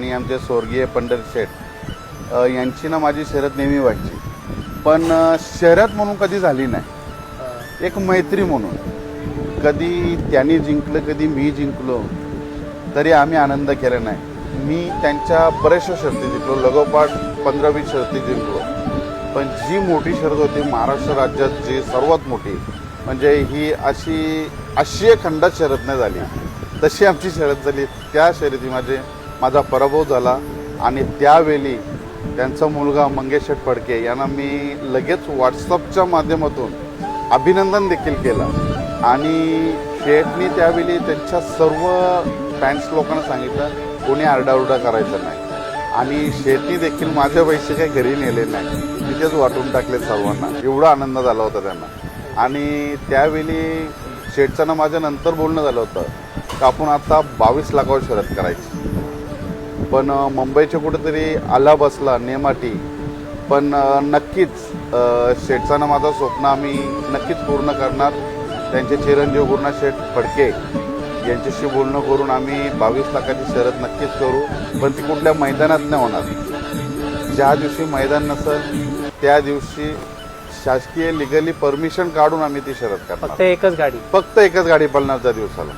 आणि आमचे स्वर्गीय पंढरीत शेठ यांची ना माझी शर्यत नेहमी व्हायची, पण शर्यत म्हणून कधी झाली नाही, एक मैत्री म्हणून. कधी त्यांनी जिंकलं, कधी मी जिंकलो, तरी आम्ही आनंद केला नाही. मी त्यांच्या बऱ्याचशा शर्ती जिंकलो, लगोपाठ 15-20 शर्ती जिंकलो. पण जी मोठी शर्यत होती महाराष्ट्र राज्यात, जी सर्वात मोठी, म्हणजे ही अशी आशिया खंडात शर्यत नाही झाली, तशी आमची शर्यत झाली. त्या शर्यतीमध्ये माझा पराभव झाला आणि त्यावेळी त्यांचा मुलगा मंगेश शेठ फडके यांना मी लगेच व्हॉट्सअपच्या माध्यमातून अभिनंदन देखील केलं. आणि शेठनी त्यावेळी त्यांच्या सर्व फॅन्स लोकांना सांगितलं कोणी आरडाओरडा करायचं नाही. आणि शेठनी देखील माझे पैसे काही घरी नेले नाही, तिथेच वाटून टाकले सर्वांना. एवढा आनंद झाला होता त्यांना. आणि त्यावेळी शेठचं ना माझ्या नंतर बोलणं झालं होतं की आपण आता 22 लाखावर शर्यत करायची, पण मुंबईच्या कुठेतरी आला बसला नेमाटी. पण नक्कीच शेठचं ना माझं स्वप्न आम्ही नक्कीच पूर्ण करणार. त्यांचे चिरंजीव गुरुनाथ शेठ फडके यांच्याशी बोलणं करून आम्ही 22 लाखाची शर्यत नक्कीच करू, पण ती कुठल्या मैदानात नाही होणार. ज्या दिवशी मैदान नसेल त्या दिवशी शासकीय लिगली परमिशन काढून आम्ही ती शर्यत करणार. फक्त एकच गाडी पळणार त्या दिवसाला.